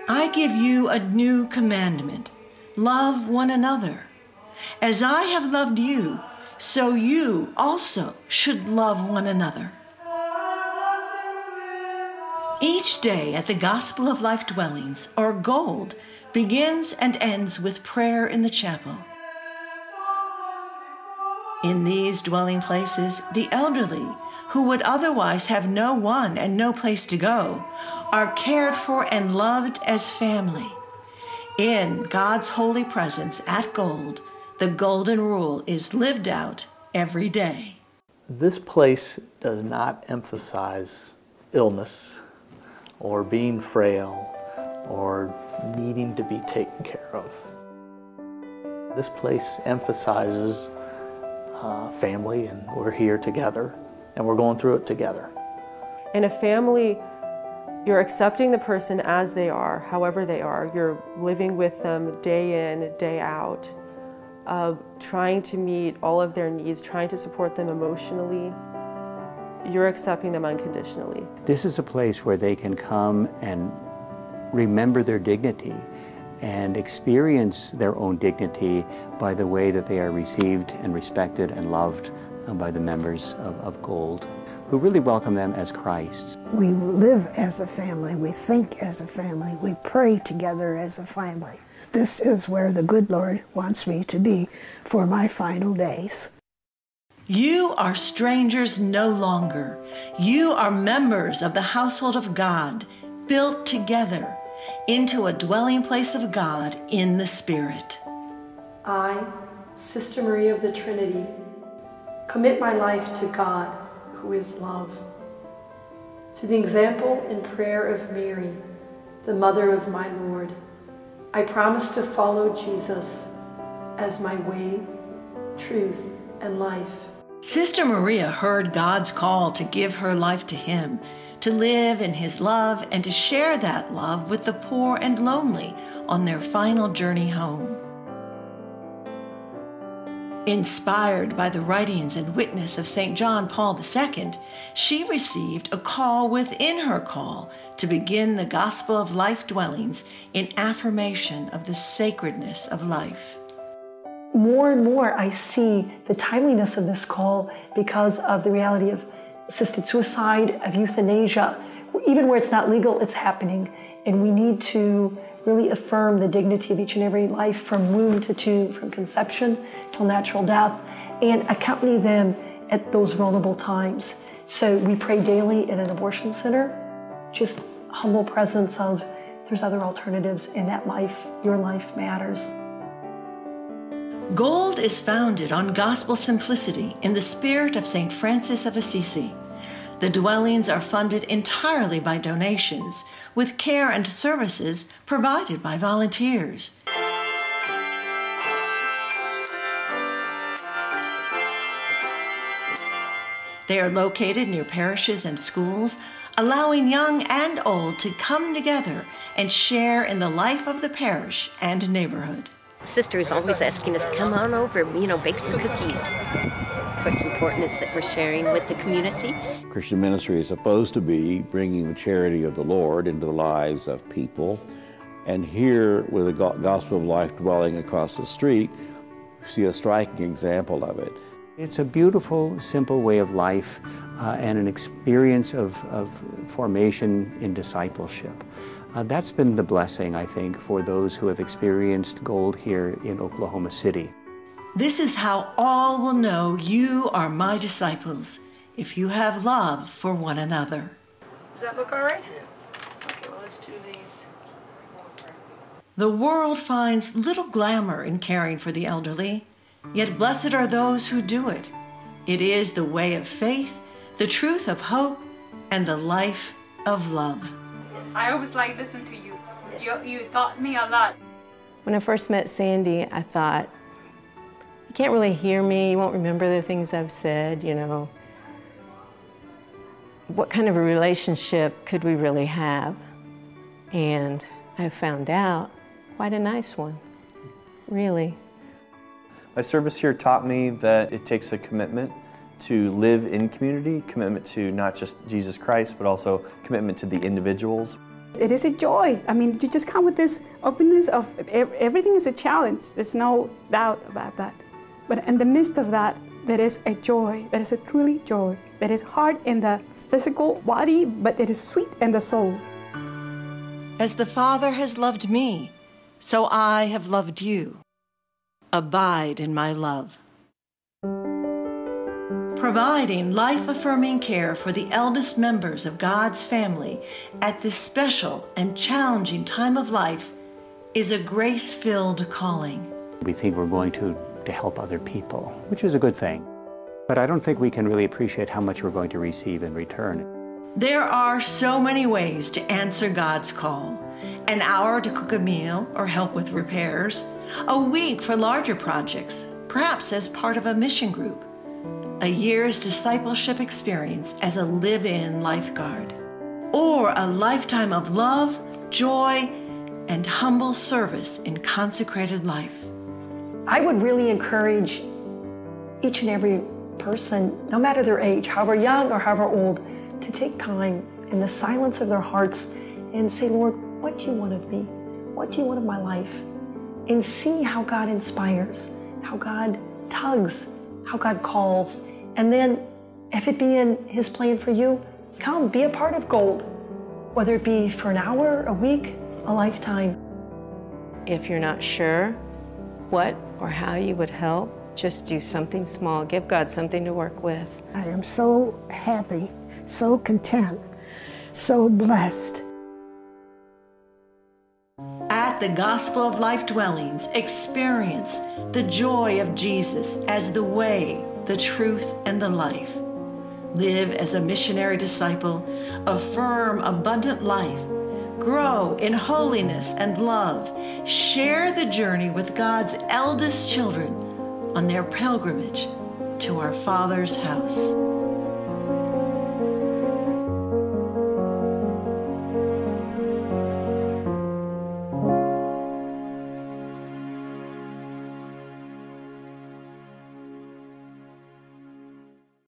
I give you a new commandment. Love one another. As I have loved you, so you also should love one another. Each day at the Gospel of Life Dwellings, or Gold, begins and ends with prayer in the chapel. In these dwelling places, the elderly, who would otherwise have no one and no place to go, are cared for and loved as family. In God's holy presence at Gold, the golden rule is lived out every day. This place does not emphasize illness or being frail or needing to be taken care of. This place emphasizes family, and we're here together, and we're going through it together. In a family, you're accepting the person as they are, however they are. You're living with them day in, day out, trying to meet all of their needs, trying to support them emotionally. You're accepting them unconditionally. This is a place where they can come and remember their dignity and experience their own dignity by the way that they are received and respected and loved by the members of Gold, who really welcome them as Christ. We live as a family, we think as a family, we pray together as a family. This is where the good Lord wants me to be for my final days. You are strangers no longer. You are members of the household of God, built together into a dwelling place of God in the Spirit. I, Sister Maria of the Trinity, commit my life to God, who is love. To the example and prayer of Mary, the mother of my Lord, I promise to follow Jesus as my way, truth, and life. Sister Maria heard God's call to give her life to Him, to live in His love and to share that love with the poor and lonely on their final journey home. Inspired by the writings and witness of St. John Paul II, she received a call within her call to begin the Gospel of Life Dwellings in affirmation of the sacredness of life. More and more I see the timeliness of this call because of the reality of assisted suicide, of euthanasia. Even where it's not legal, it's happening. And we need to really affirm the dignity of each and every life from womb to tomb, from conception till natural death, and accompany them at those vulnerable times. So we pray daily in an abortion center, just humble presence of there's other alternatives in that life. Your life matters. Gold is founded on gospel simplicity in the spirit of St. Francis of Assisi. The dwellings are funded entirely by donations, with care and services provided by volunteers. They are located near parishes and schools, allowing young and old to come together and share in the life of the parish and neighborhood. Sister is always asking us, come on over, bake some cookies. What's important is that we're sharing with the community. Christian ministry is supposed to be bringing the charity of the Lord into the lives of people. And here, with the Gospel of Life Dwelling across the street, we see a striking example of it. It's a beautiful, simple way of life and an experience of formation in discipleship. That's been the blessing, I think, for those who have experienced Gold here in Oklahoma City. This is how all will know you are my disciples, if you have love for one another. Does that look all right? Yeah. Okay, well, let's do these. The world finds little glamour in caring for the elderly, yet blessed are those who do it. It is the way of faith, the truth of hope, and the life of love. I always like listening to you. You taught me a lot. When I first met Sandy, I thought, you can't really hear me, you won't remember the things I've said, What kind of a relationship could we really have? And I found out quite a nice one, really. My service here taught me that it takes a commitment to live in community, commitment to not just Jesus Christ, but also commitment to the individuals. It is a joy. I mean, you just come with this openness of everything is a challenge. There's no doubt about that. But in the midst of that, there is a joy. There is a truly joy. That is hard in the physical body, but it is sweet in the soul. As the Father has loved me, so I have loved you. Abide in my love. Providing life-affirming care for the eldest members of God's family at this special and challenging time of life is a grace-filled calling. We think we're going to help other people, which is a good thing. But I don't think we can really appreciate how much we're going to receive in return. There are so many ways to answer God's call. An hour to cook a meal or help with repairs, a week for larger projects, perhaps as part of a mission group, a year's discipleship experience as a live-in lifeguard, or a lifetime of love, joy, and humble service in consecrated life. I would really encourage each and every person, no matter their age, however young or however old, to take time in the silence of their hearts and say, Lord, what do you want of me? What do you want of my life? And see how God inspires, how God tugs, how God calls. And then, if it be in His plan for you, come, be a part of Gold, whether it be for an hour, a week, a lifetime. If you're not sure what or how you would help, just do something small. Give God something to work with. I am so happy, so content, so blessed. At the Gospel of Life Dwellings, experience the joy of Jesus as the way, the truth, and the life. Live as a missionary disciple, affirm abundant life, grow in holiness and love, share the journey with God's eldest children on their pilgrimage to our Father's house.